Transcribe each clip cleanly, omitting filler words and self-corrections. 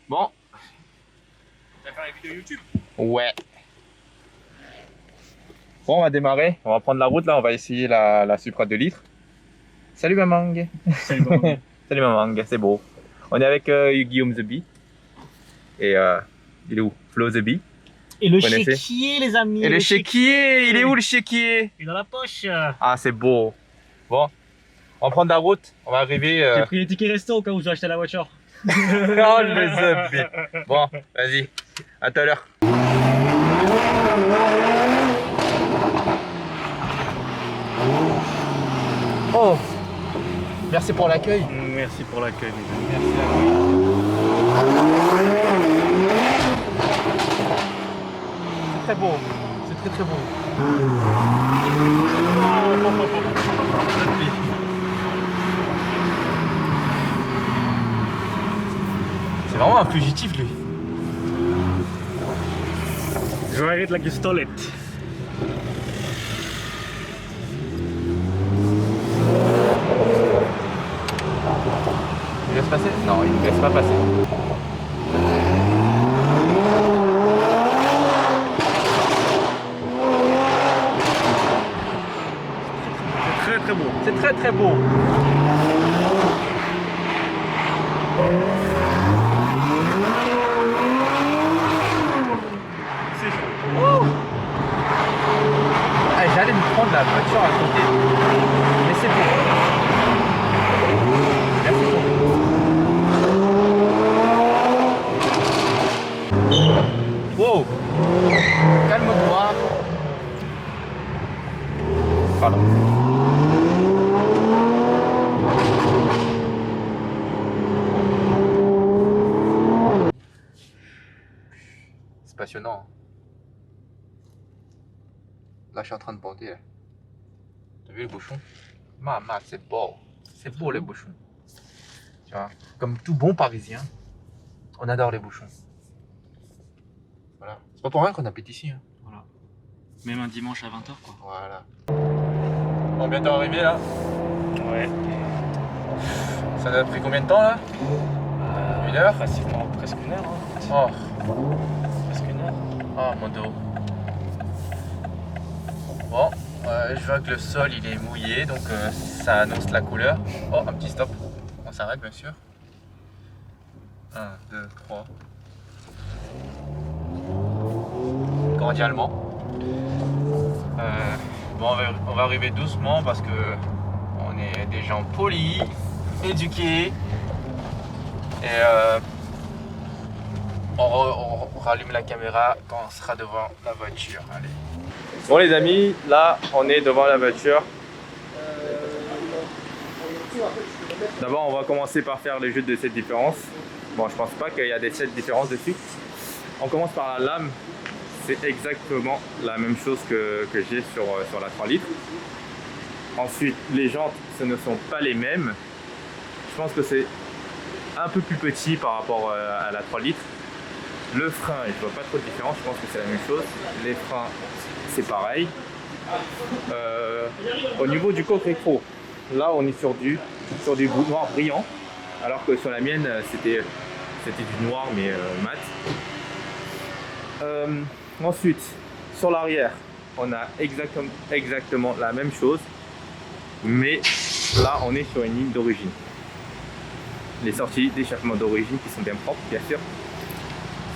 Bon, Tu vas faire une vidéo YouTube? ouais. Bon, on va démarrer. On va prendre la route là. On va essayer la Supra 2 litres. Salut Mamang. Salut maman. Salut Mamang, c'est beau. On est avec Guillaume The Bee. Et il est où? Flo The Bee. Et le Vous connaissez? chéquier, les amis. Et le chéquier, il est où le chéquier? Il est dans la poche. Ah, c'est beau. Bon, on va prendre la route. On va arriver. J'ai pris les tickets resto au cas où je vais acheter la voiture. Oh, le The Bee. Bon, vas-y. À tout à l'heure. Oh, merci pour l'accueil. Merci pour l'accueil, les amis. Merci à vous. C'est très beau. C'est très beau. C'est vraiment un fugitif lui. Je vais arrêter la pistolette. Il laisse passer? Non, il ne laisse pas passer. C'est très beau. C'est très beau. C'est chaud. Oh, ah, j'allais me prendre la voiture à côté. Mais c'est beau. Merci beaucoup. Wow. Calme-toi. Pardon. C'est passionnant. Là, je suis en train de bander. T'as vu les bouchons? Maman, c'est beau. C'est beau les bouchons. Tu vois, comme tout bon Parisien, on adore les bouchons. Voilà. C'est pas pour rien qu'on habite ici. Hein. Voilà. Même un dimanche à 20h quoi. Voilà. On est bientôt arrivé là. Ouais. Ça nous a pris combien de temps là? Une heure? Facilement, presque une heure. Hein. Oh, Presque une heure. oh mon dos. Bon, je vois que le sol il est mouillé donc ça annonce la couleur. Oh, un petit stop. On s'arrête bien sûr. 1, 2, 3. Cordialement. Bon, on va arriver doucement parce que on est des gens polis, éduqués. Et on rallume la caméra quand on sera devant la voiture. Allez. Bon les amis, là on est devant la voiture. D'abord on va commencer par faire le jeu de 7 différences. Bon, je pense pas qu'il y a des 7 différences dessus. On commence par la lame. C'est exactement la même chose que j'ai sur la 3 litres. Ensuite, les jantes, ce ne sont pas les mêmes. Je pense que c'est un peu plus petit par rapport à la 3 litres. Le frein, je vois pas trop de différence, je pense que c'est la même chose. Les freins, c'est pareil. Au niveau du coque rétro, là on est sur du noir brillant, alors que sur la mienne c'était du noir mais mat. Ensuite, sur l'arrière, on a exactement la même chose, mais là on est sur une ligne d'origine. Les sorties d'échappement d'origine qui sont bien propres, bien sûr.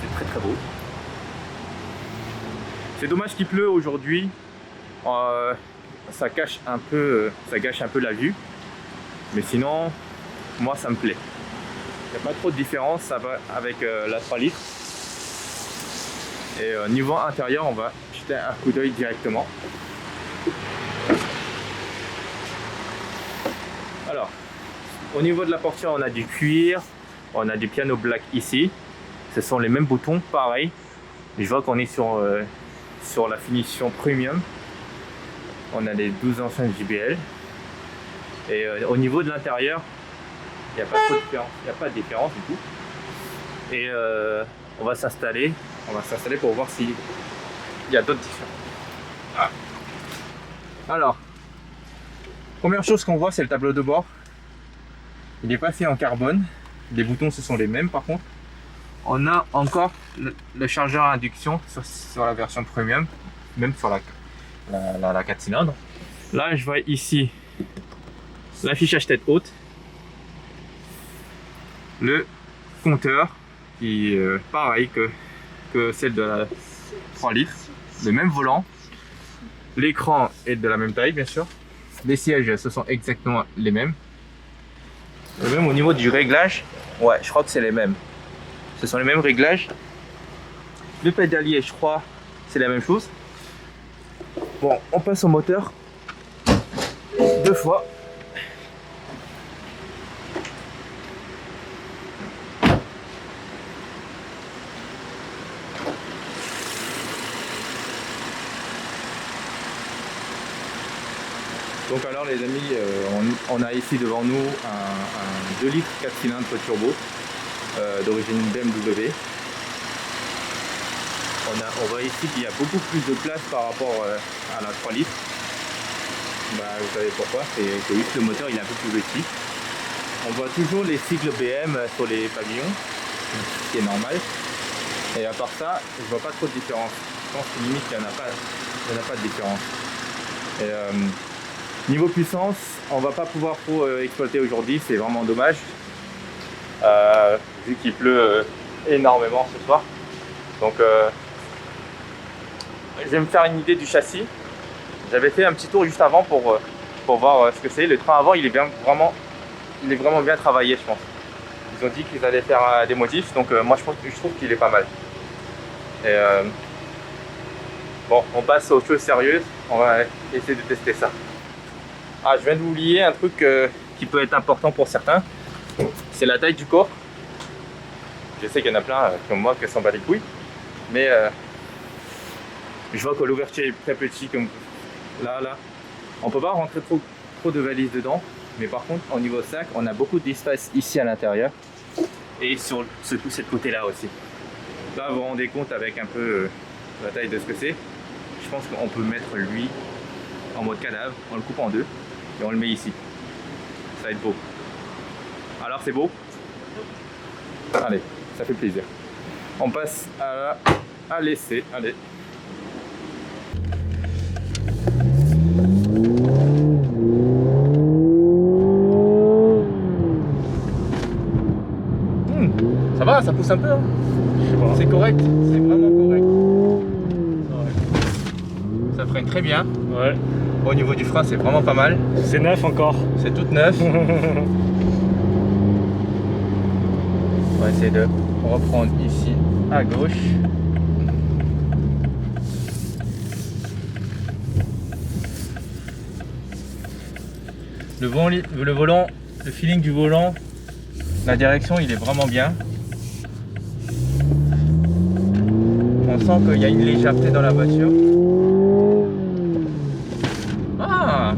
C'est très beau. C'est dommage qu'il pleut aujourd'hui. Ça gâche un peu la vue. Mais sinon, moi ça me plaît. Il n'y a pas trop de différence, ça va avec la 3 litres. Et niveau intérieur, on va jeter un coup d'œil directement. Alors, au niveau de la portière, on a du cuir, on a du piano black ici. Ce sont les mêmes boutons, pareil. Je vois qu'on est sur la finition premium. On a les 12 enceintes JBL. Et au niveau de l'intérieur, il n'y a pas trop de différence. Il n'y a pas de différence du tout. Et on va s'installer pour voir s'il y a d'autres différences. Ah. Alors, première chose qu'on voit, c'est le tableau de bord. Il n'est pas fait en carbone. Les boutons, ce sont les mêmes par contre. On a encore le chargeur à induction sur la version premium, même sur la 4 cylindres. Là, je vois ici l'affichage tête haute, le compteur qui est pareil que celle de la 3 litres, le même volant, l'écran est de la même taille bien sûr, les sièges ce sont exactement les mêmes. Et même au niveau du réglage, ouais, je crois que c'est les mêmes. Ce sont les mêmes réglages. Le pédalier, je crois, c'est la même chose. Bon, on passe au moteur. 2 fois. Donc alors les amis, on a ici devant nous un 2 litres 4 cylindres turbo d'origine BMW. On voit ici qu'il y a beaucoup plus de place par rapport à la 3 litres. Bah, vous savez pourquoi, c'est juste le moteur il est un peu plus petit. On voit toujours les cycles BM sur les pavillons, ce qui est normal. Et à part ça, je vois pas trop de différence. Je pense que limite il n'y en a pas de différence. Et, niveau puissance, on va pas pouvoir trop exploiter aujourd'hui, c'est vraiment dommage. Vu qu'il pleut énormément ce soir. Donc je vais me faire une idée du châssis. J'avais fait un petit tour juste avant pour voir ce que c'est. Le train avant il est vraiment bien travaillé je pense. Ils ont dit qu'ils allaient faire des modifs, donc moi je trouve qu'il est pas mal. Et bon, on passe aux choses sérieuses, on va essayer de tester ça. Ah, je viens d'oublier un truc qui peut être important pour certains, c'est la taille du corps. Je sais qu'il y en a plein comme moi qui s'en bat les couilles, mais je vois que l'ouverture est très petite comme là. On peut pas rentrer trop de valises dedans, mais par contre au niveau sac, on a beaucoup d'espace ici à l'intérieur et sur cette côté-là aussi. Là, vous vous rendez compte avec un peu la taille de ce que c'est. Je pense qu'on peut mettre lui en mode cadavre, on le coupe en deux et on le met ici. Ça va être beau. Alors c'est beau? Allez, ça fait plaisir. On passe à l'essai. Allez. Ça va, ça pousse un peu. Hein. C'est correct, c'est vraiment correct. Ouais. Ça freine très bien. Ouais. Au niveau du frein, c'est vraiment pas mal. C'est neuf encore. C'est tout neuf. On va essayer de reprendre ici à gauche. Le volant, le feeling du volant, la direction, il est vraiment bien. On sent qu'il y a une légèreté dans la voiture. Ah,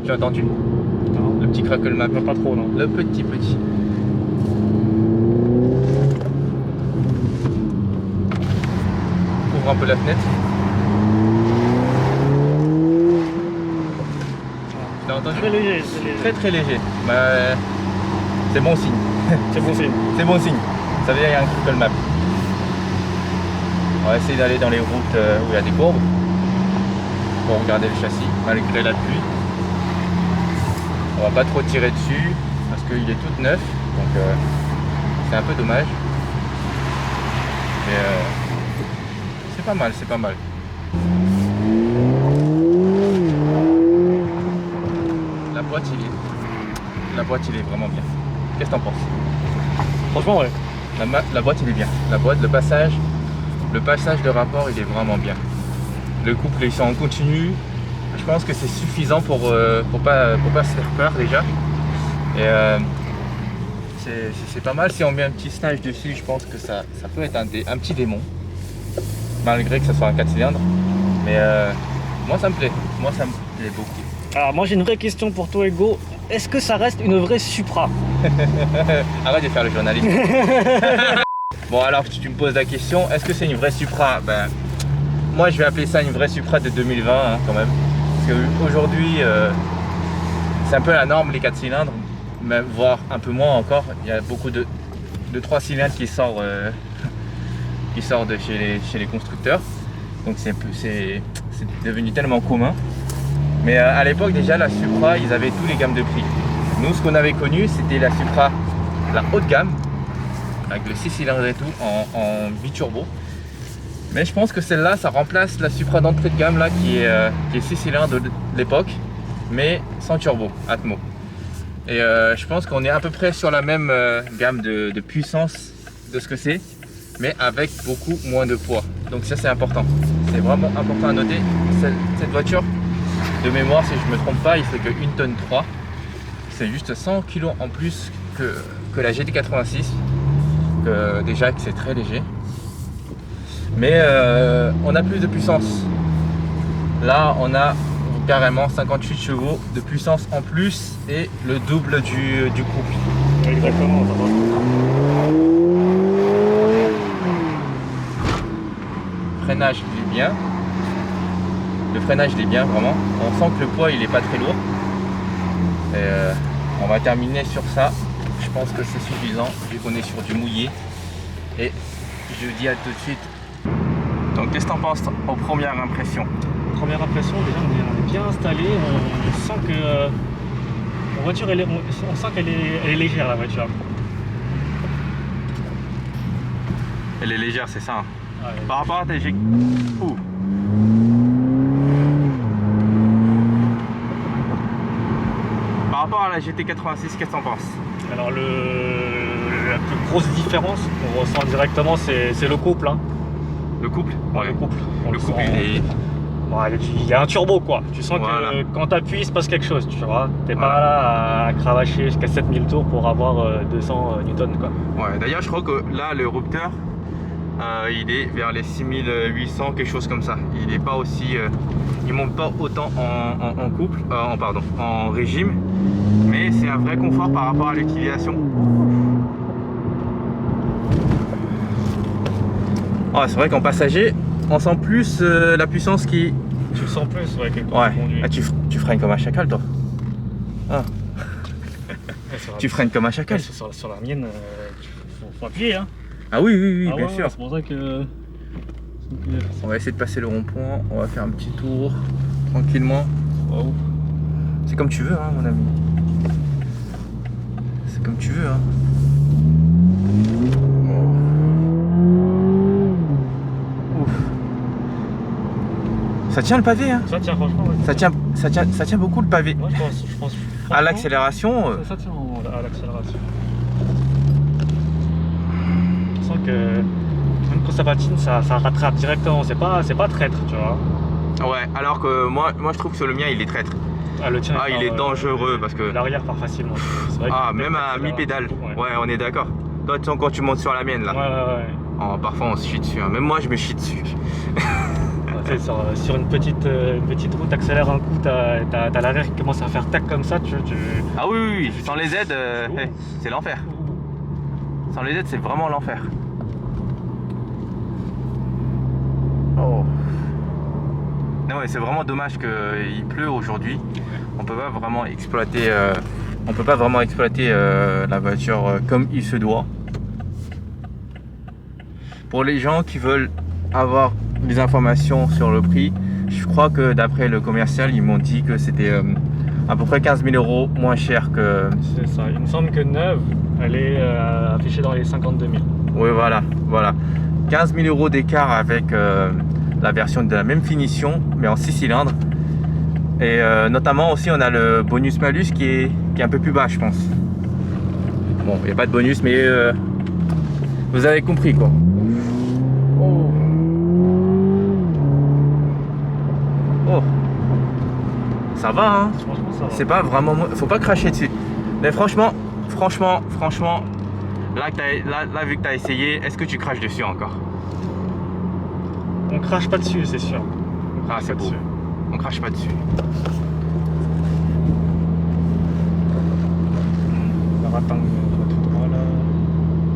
tu as entendu? Non. Le petit craquement. Pas trop, non. Le petit. Ouvre un peu la fenêtre. Tu l'as entendu? Très léger, c'est léger. Très léger. Bah, c'est bon signe. C'est bon signe. C'est bon signe. Ça veut dire qu'il y a un critical map. On va essayer d'aller dans les routes où il y a des courbes pour regarder le châssis malgré la pluie. On va pas trop tirer dessus parce qu'il est tout neuf, donc c'est un peu dommage. Mais c'est pas mal, c'est pas mal. La boîte il est vraiment bien. Qu'est-ce que t'en penses? Franchement, ouais. La boîte il est bien. La boîte, le passage de rapport il est vraiment bien. Le couple ils sont en continu. Je pense que c'est suffisant pour pas se faire peur déjà. Et c'est pas mal. Si on met un petit snage dessus, je pense que ça peut être un petit démon. Malgré que ce soit un 4 cylindres. Mais moi ça me plaît. Moi ça me plaît beaucoup. Alors moi j'ai une vraie question pour toi Hugo. Est-ce que ça reste une vraie Supra? Arrête de faire le journaliste. Bon alors tu me poses la question, est-ce que c'est une vraie Supra? Ben, moi je vais appeler ça une vraie Supra de 2020 hein, quand même. Parce qu'aujourd'hui c'est un peu la norme les 4 cylindres, mais voire un peu moins encore. Il y a beaucoup de le 3 cylindres qui sort de chez les constructeurs. Donc c'est devenu tellement commun. Mais à l'époque déjà la Supra, ils avaient tous les gammes de prix. Nous ce qu'on avait connu c'était la Supra, la haute gamme, avec le 6 cylindres et tout, en biturbo. Mais je pense que celle-là, ça remplace la Supra d'entrée de gamme là, qui est 6 cylindres de l'époque, mais sans turbo, Atmo. Et je pense qu'on est à peu près sur la même gamme de puissance de ce que c'est, mais avec beaucoup moins de poids. Donc ça c'est important. C'est vraiment important à noter. Cette voiture, de mémoire, si je ne me trompe pas, il fait que 1,3 tonne. C'est juste 100 kg en plus que la GT86. Déjà que c'est très léger. Mais on a plus de puissance. Là on a carrément 58 chevaux de puissance en plus et le double du couple. Exactement, ça va. Freinage il est bien. Le freinage il est bien vraiment. On sent que le poids il est pas très lourd. Et on va terminer sur ça. Je pense que c'est suffisant vu qu'on est sur du mouillé. Et je vous dis à tout de suite. Donc qu'est-ce que t'en penses aux premières impressions? Première impression, déjà on est bien installé, on sent que la voiture on sent qu'elle est légère la voiture. Elle est légère, c'est ça. Ouais. Par rapport à ta GT. Par rapport à la GT86, qu'est-ce que t'en penses? Alors la plus grosse différence qu'on ressent directement c'est le couple. Hein. Le couple? Ouais, le couple. Le couple il est... Ouais, il y a un turbo quoi, tu sens voilà. Que quand tu appuies il se passe quelque chose, tu vois, t'es pas là à cravacher jusqu'à 7000 tours pour avoir 200 newtons quoi. Ouais, d'ailleurs je crois que là le Ruptor il est vers les 6800, quelque chose comme ça. Il est pas aussi, il monte pas autant en couple, en régime, mais c'est un vrai confort par rapport à l'utilisation. Ouais, c'est vrai qu'en passager, on sent plus la puissance qui... Tu le sens plus, ouais, quelque Ouais. Ah, tu freines comme un chacal, toi. Ah. Tu freines comme un chacal. Sur la mienne, faut appuyer. Hein. Ah oui, bien ouais, sûr. C'est pour ça que... On va essayer de passer le rond-point. On va faire un petit tour, tranquillement. Wow. C'est comme tu veux, hein, mon ami. C'est comme tu veux, hein. Ça tient le pavé, hein. Ça tient franchement. Ouais, ça tient beaucoup le pavé. Moi je pense à l'accélération. Ça tient à l'accélération. Je sens que même quand ça patine, ça rattrape directement. C'est pas traître, tu vois. Ouais. Alors que moi je trouve que le mien il est traître. Ah, le tien. Il est dangereux parce que l'arrière part facilement. Vrai même à mi-pédale. Ouais, on est d'accord. Toi, quand tu montes sur la mienne là. Ouais. Oh, parfois on se chie dessus. Hein. Même moi je me chie dessus. Sur une petite route, t'accélères un coup, t'as l'arrière qui commence à faire tac comme ça, Ah oui, sans les aides, c'est l'enfer. Sans les aides, c'est vraiment l'enfer. Oh. Non, ouais, c'est vraiment dommage qu'il pleut aujourd'hui. On peut pas vraiment exploiter, la voiture comme il se doit. Pour les gens qui veulent avoir des informations sur le prix, je crois que d'après le commercial ils m'ont dit que c'était à peu près 15 000 € moins cher que... C'est ça, il me semble que neuve elle est affichée dans les 52 000. Oui voilà, 15 000 € d'écart avec la version de la même finition mais en 6 cylindres et notamment aussi on a le bonus malus qui est un peu plus bas je pense. Bon, il n'y a pas de bonus mais vous avez compris quoi. Oh, ça va hein. C'est pas vraiment, faut pas cracher dessus. Mais franchement, là vu que tu as essayé, est-ce que tu craches dessus encore? On crache pas dessus, c'est sûr. Ah c'est beau. On crache pas dessus. Le ratin tout droit là.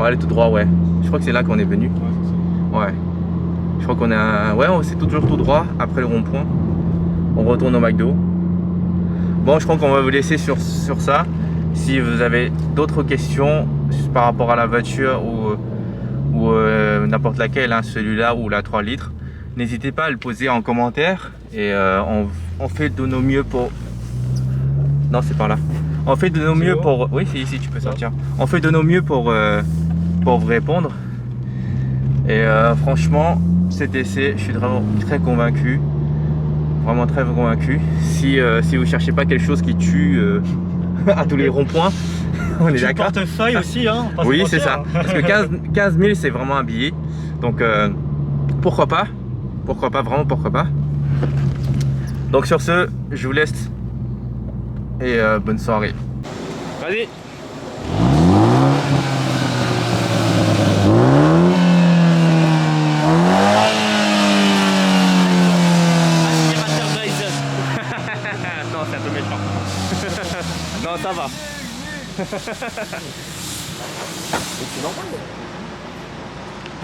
Ouais, elle est tout droit, ouais. Je crois que c'est là qu'on est venu. Ouais. Je crois qu'on a... Ouais, c'est toujours tout droit après le rond-point. On retourne au McDo. Bon, je crois qu'on va vous laisser sur ça. Si vous avez d'autres questions par rapport à la voiture ou n'importe laquelle, hein, celui-là ou la 3 litres, n'hésitez pas à le poser en commentaire et on fait de nos mieux pour... Non, c'est par là. On fait de nos mieux pour... Oui, c'est ici, tu peux sortir. On fait de nos mieux pour vous répondre. Et franchement, cet essai, je suis vraiment très convaincu. Vraiment très convaincu. Si vous cherchez pas quelque chose qui tue à tous les ronds-points, on est d'accord. Portefeuille aussi, hein. Oui, c'est ça. Parce que 15 000, c'est vraiment un billet. Donc, pourquoi pas? Pourquoi pas? Vraiment, pourquoi pas? Donc, sur ce, je vous laisse. Et bonne soirée. Vas-y. Non, c'est un peu méchant. Non, ça va. C'est normal.